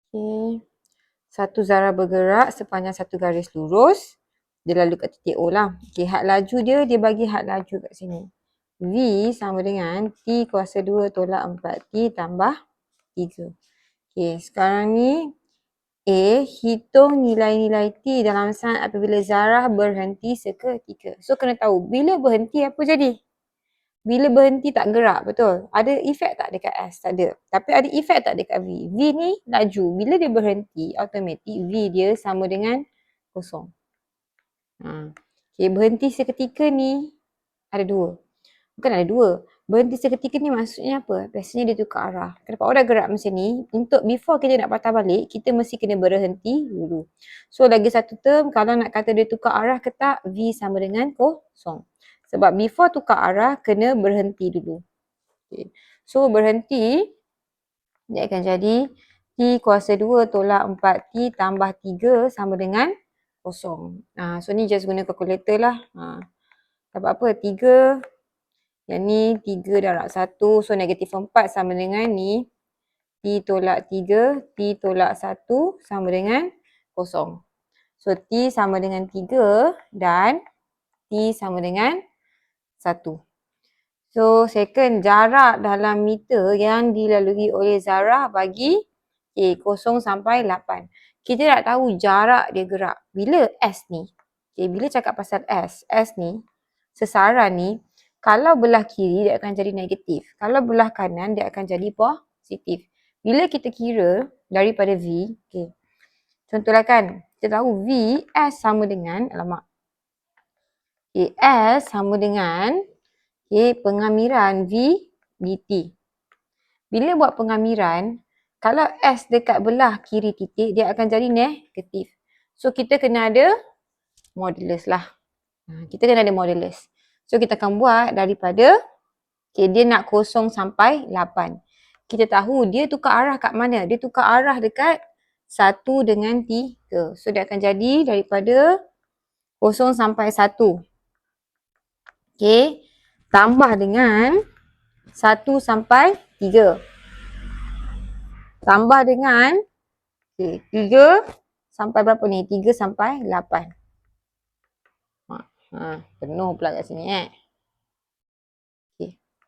Okay. Satu zarah bergerak sepanjang satu garis lurus. Dia lalu kat titik O lah. Okay, had laju dia bagi had laju kat sini. V sama dengan T kuasa 2 tolak 4T tambah 3. Okay, sekarang ni A, hitung nilai-nilai T dalam saat apabila zarah berhenti seketika. So, kena tahu bila berhenti apa jadi? Bila berhenti tak gerak, betul? Ada efek tak dekat S? Tak ada. Tapi ada efek tak dekat V? V ni laju. Bila dia berhenti, automatik V dia sama dengan kosong. Okay, berhenti seketika ni ada dua. Bukan ada dua. Berhenti seketika ni maksudnya apa? Biasanya dia tukar arah. Kenapa orang dah gerak macam ni, untuk before kita nak patah balik, kita mesti kena berhenti dulu. So, lagi satu term, kalau nak kata dia tukar arah ke tak, V sama dengan kosong. Sebab before tukar arah, kena berhenti dulu. Okay. So, berhenti, dia akan jadi T kuasa 2 tolak 4T tambah 3 sama dengan kosong. So, ni just guna kalkulator lah. Dapat apa? 3. Yang ni 3 darab 1. So, negatif 4 sama dengan ni. T tolak 3. T tolak 1 sama dengan kosong. So, T sama dengan 3 dan T sama dengan 1. So, second, jarak dalam meter yang dilalui oleh zarah bagi 0 sampai 8. Kita nak tahu jarak dia gerak. Bila S ni, bila cakap pasal S ni, sesaran ni, kalau belah kiri dia akan jadi negatif. Kalau belah kanan dia akan jadi positif. Bila kita kira daripada V, contohlah kan, kita tahu V, S sama dengan, S sama dengan pengamiran V dt. Bila buat pengamiran, kalau S dekat belah kiri titik, dia akan jadi negatif. So, kita kena ada modulus lah. Kita kena ada modulus. So, kita akan buat daripada, dia nak 0 sampai 8. Kita tahu dia tukar arah kat mana? Dia tukar arah dekat 1 dengan 3. So, dia akan jadi daripada 0 sampai 1. Tambah dengan 1 sampai 3. Tambah dengan 3 sampai berapa ni? 3 sampai 8. Penuh pula kat sini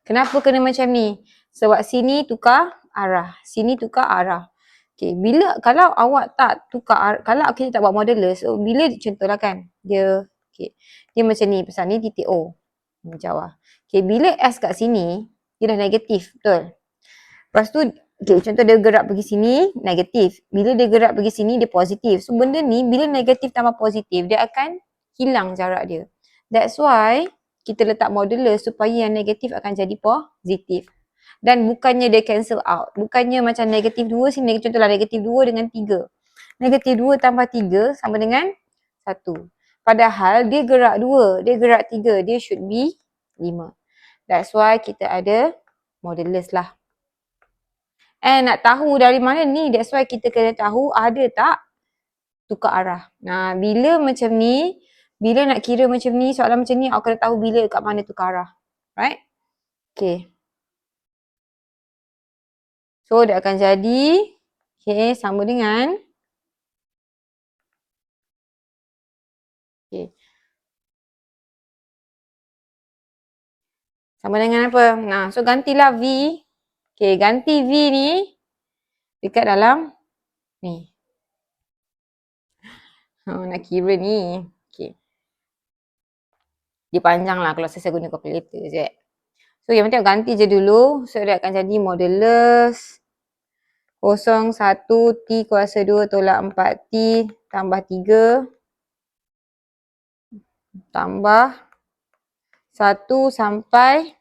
Kenapa kena macam ni? Sebab sini tukar arah. Sini tukar arah. Kalau awak tak tukar arah, kalau kita tak buat modulus, bila contohlah kan, dia macam ni, pasal ni titik O. Jawah. Bila S kat sini, dia dah negatif, betul? Lepas tu, contoh dia gerak pergi sini, negatif. Bila dia gerak pergi sini, dia positif. So, benda ni, bila negatif tambah positif, dia akan hilang jarak dia. That's why, kita letak modulus supaya yang negatif akan jadi positif. Dan bukannya dia cancel out. Bukannya macam negatif 2 sini, contohlah negatif 2 dengan 3. Negatif 2 tambah 3 sama dengan 1. Padahal dia gerak 2, dia gerak 3, dia should be 5. That's why kita ada modulus lah. Nak tahu dari mana ni, that's why kita kena tahu ada tak tukar arah. Bila macam ni, bila nak kira macam ni, soalan macam ni, awak kena tahu bila kat mana tukar arah. Right? So, dia akan jadi, sama dengan, sama dengan apa? So, gantilah V. Ganti V ni dekat dalam ni. Nak kira ni. Dia panjang lah kalau saya guna calculator je. So, yang penting ganti je dulu. So, dia akan jadi modulus 0, 1, T kuasa 2 tolak 4T tambah 3 tambah 1 sampai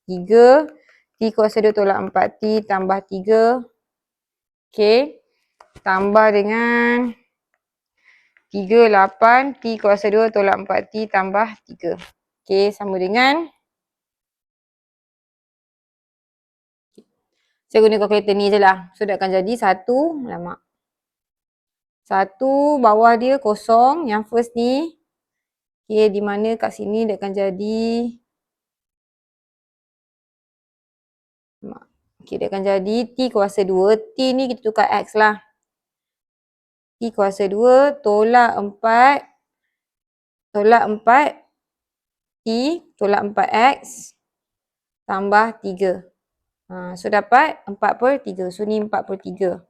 3 T kuasa 2 tolak 4T tambah 3. Tambah dengan 3, 8 T kuasa 2 tolak 4T tambah 3. Sama dengan, saya guna kalkulator ni je lah. So, dia akan jadi 1, 1 bawah dia kosong. Yang first ni, di mana kat sini dia akan jadi, dia akan jadi T kuasa 2. T ni kita tukar X lah. T kuasa 2 tolak 4 T tolak 4X tambah 3. So dapat 4/3. So ni 4/3.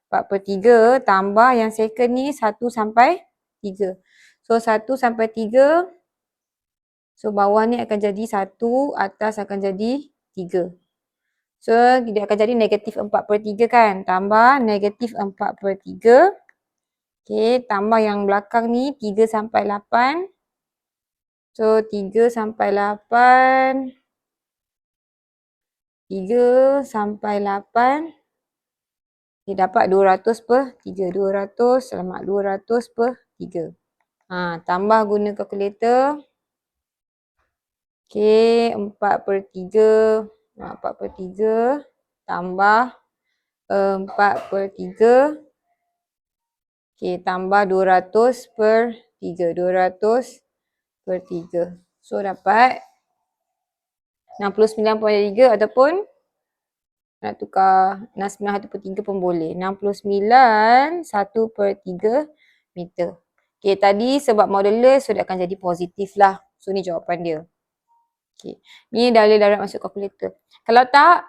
4/3 tambah yang second ni 1 sampai 3. So 1 sampai 3. So bawah ni akan jadi 1, atas akan jadi 3. So dia akan jadi negatif 4/3 kan. Tambah negatif 4/3. Okay, tambah yang belakang ni 3 sampai 8. So 3 sampai 8. 3 sampai 8. Okay, dapat 200/3. 200/3. Tambah guna kalkulator. Okay, 4/3. 4/3 tambah 4/3. Okay, tambah 200/3. 200/3. So dapat 69.3 ataupun nak tukar 69/3 pun boleh. 69 1/3 meter. Okay, tadi sebab modular so dia akan jadi positif lah. So ni jawapan dia. Okay, ni dalil darat masuk kalkulator. Kalau tak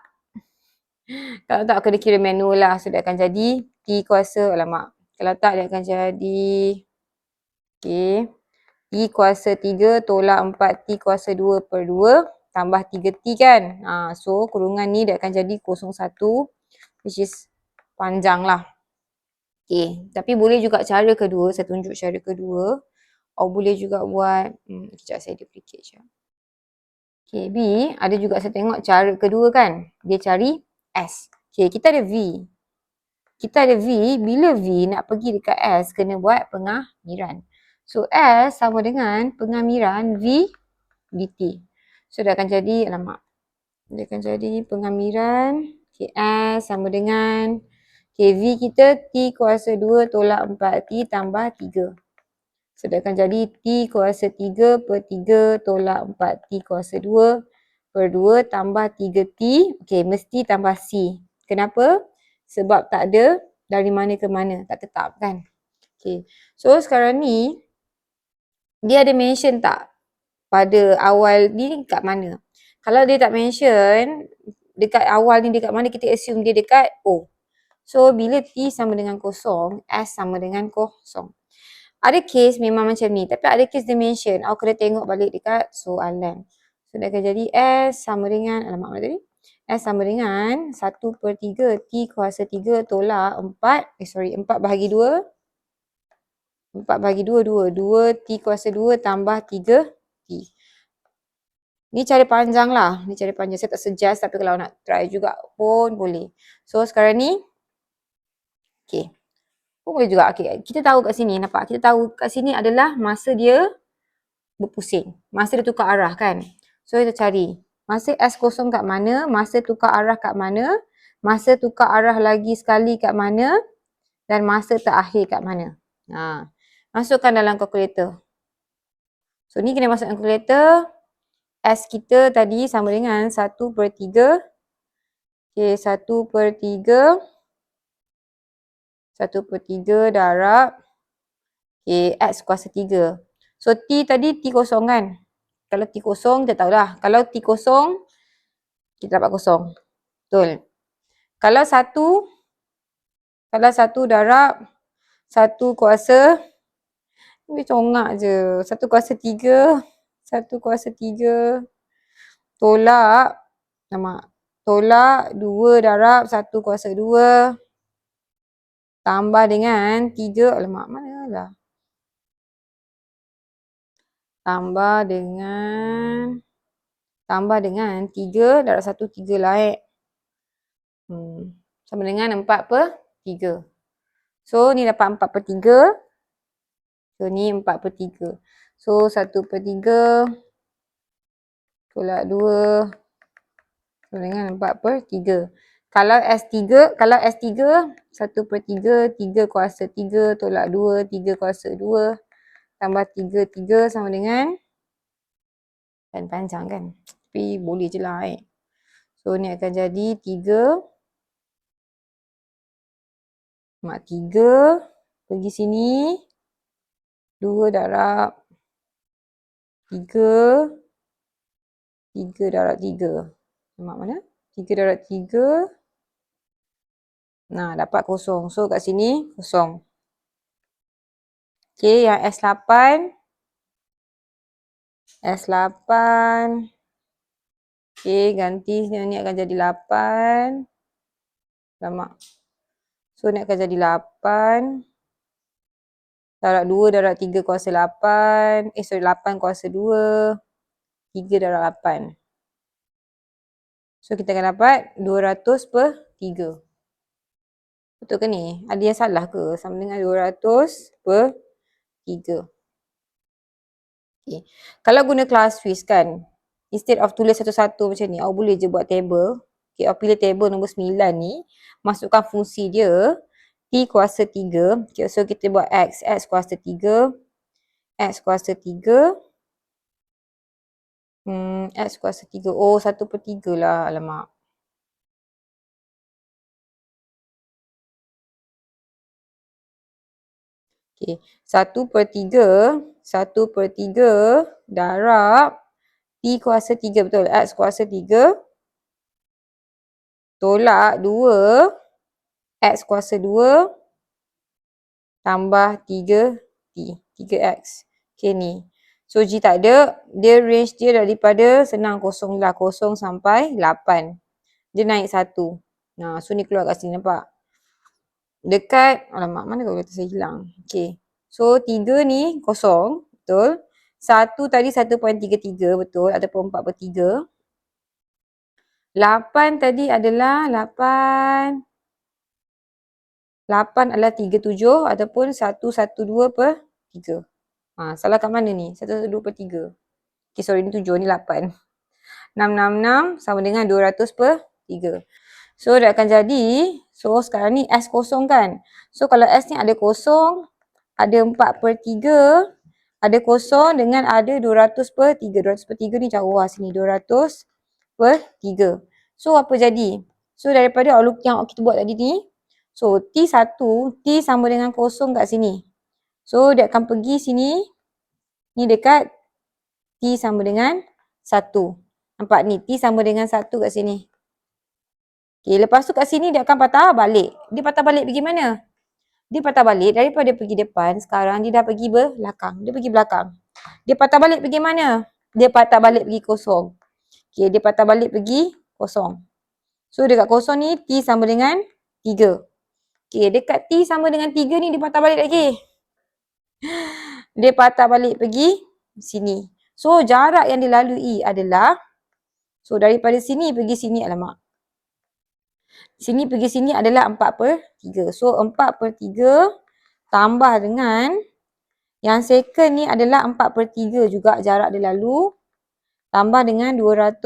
kena kira manual lah. So dia akan jadi T kuasa, kalau tak dia akan jadi, okay, T kuasa 3 tolak 4T kuasa 2/2 tambah 3T kan. So kurungan ni dia akan jadi 01, which is panjang lah. Okay, tapi boleh juga cara kedua. Saya tunjuk cara kedua. Boleh juga buat, sekejap saya duplicate je. Okay, B ada juga saya tengok cara kedua kan. Dia cari S. Okay, kita ada V. Bila V nak pergi dekat S, kena buat pengamiran. So, S sama dengan pengamiran V dt. So, dia akan jadi, dia akan jadi pengamiran. Okay, S sama dengan, okay, V kita T kuasa 2 tolak 4T tambah 3. So, dia akan jadi T kuasa 3/3 tolak 4T kuasa 2/2 tambah 3T. Okay, mesti tambah C. Kenapa? Sebab tak ada dari mana ke mana. Tak tetap kan? Okay. So, sekarang ni, dia ada mention tak pada awal ni kat mana? Kalau dia tak mention, dekat awal ni dekat mana, kita assume dia dekat O. So, bila T sama dengan kosong, S sama dengan kosong. Ada case memang macam ni. Tapi ada case dia mention. Awak kena tengok balik dekat soalan. So, dia akan jadi S sama dengan, mana tadi? S sama dengan 1/3 T kuasa 3 tolak 4. 4/2. 4/2, 2. T kuasa 2 tambah 3T. Ni cara panjang lah. Ni cara panjang. Saya tak suggest. Tapi kalau nak try juga pun boleh. So, sekarang ni. Okay. Boleh juga. Okay. Kita tahu kat sini. Nampak? Kita tahu kat sini adalah masa dia berpusing. Masa dia tukar arah kan. So kita cari. Masa S kosong kat mana. Masa tukar arah kat mana. Masa tukar arah lagi sekali kat mana. Dan masa terakhir kat mana. Masukkan dalam kalkulator. So ni kena masukkan kalkulator. S kita tadi sama dengan 1/3. Okay, 1/3. 1/3 darab. Okay, X kuasa 3. So, T tadi T kosong kan? Kalau T kosong, kita tahulah. Kalau T kosong, kita dapat kosong. Betul. Kalau 1 darab 1 kuasa, ni congak je. 1 kuasa 3. 1 kuasa 3. Tolak, tolak 2 darab 1 kuasa 2. Tambah dengan 3. Mana lah? Tambah dengan 3 darab 1, 3 lah sama dengan 4/3. So, ni dapat 4/3. So, ni 4/3. So, 1/3 tolak 2 sama dengan 4/3. Kalau S3, 1/3, 3 kuasa 3 tolak 2, 3 kuasa 2 tambah 3 sama dengan, dan panjang kan. Tapi boleh je lah So, ni akan jadi 3 Pergi sini. 2 darab 3. 3 darab 3. Mak mana? 3 darab 3. Nah, dapat kosong. So, kat sini kosong. Okay, yang S8. S8. Okay, ganti ni akan jadi 8. Lama. So, ni akan jadi 8. Darab 2 darab 3 kuasa 8. 8 kuasa 2. 3 darab 8. So, kita akan dapat 200 per 3. Betul ke ni? Ada yang salah ke? Sama dengan 200 per 3. Okay. Kalau guna class Swiss kan, instead of tulis satu-satu macam ni, awak boleh je buat table. Okay, awak pilih table nombor 9 ni, masukkan fungsi dia, T kuasa 3. Okay, so kita buat X. X kuasa 3. X kuasa 3. X kuasa 3. Oh, 1 per 3 lah. Alamak. Okay, 1 per 3. 1 per 3 darab T kuasa 3, betul. X kuasa 3. Tolak 2. X kuasa 2. Tambah 3T. 3X. Okay ni. So G tak ada. Dia range dia daripada senang kosong lah. 0 sampai 8. Dia naik 1. Nah, so ni keluar kat sini, nampak? Dekat, alamak, mana kalau kata saya hilang. Okay. So 3 ni kosong, betul. 1 tadi 1.33, betul. Ataupun 4 per 3. 8 tadi adalah 8. 8 adalah 37 ataupun 112 per 3. Salah kat mana ni? 112 per 3. Okay, sorry, ni 7, ni 8. 666 sama dengan 200 per 3. So, dia akan jadi, so sekarang ni S kosong kan? So, kalau S ni ada kosong, ada 4 per 3, ada kosong dengan ada 200 per 3. 200 per 3 ni jauh lah sini. 200 per 3. So, apa jadi? So, daripada yang kita buat tadi ni, so, T1, T sama dengan kosong kat sini. So, dia akan pergi sini. Ni dekat T sama dengan 1. Nampak ni, T sama dengan 1 kat sini. Okay, lepas tu kat sini dia akan patah balik. Dia patah balik pergi mana? Dia patah balik daripada pergi depan, sekarang dia dah pergi belakang. Dia pergi belakang. Dia patah balik pergi mana? Dia patah balik pergi kosong. Okay, dia patah balik pergi kosong. So, dekat kosong ni, T sama dengan 3. Okay, dekat T sama dengan 3 ni, dia patah balik lagi. Dia patah balik pergi sini. So, jarak yang dilalui adalah, so, daripada sini pergi sini, alamak. Sini pergi sini adalah 4 per 3. So, 4 per 3 tambah dengan yang second ni adalah 4 per 3 juga jarak dia lalu. Tambah dengan 200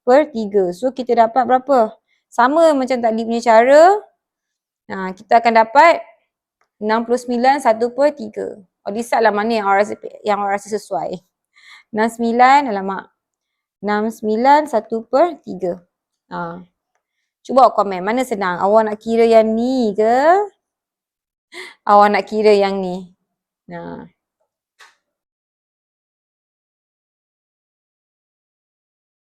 per 3. So, kita dapat berapa? Sama macam tadi punya cara. Kita akan dapat 69 1 per 3. Decide lah mana yang awak rasa sesuai. 69, alamak. 69 1 per 3. Cuba awak komen, mana senang? Awak nak kira yang ni ke? Awak nak kira yang ni?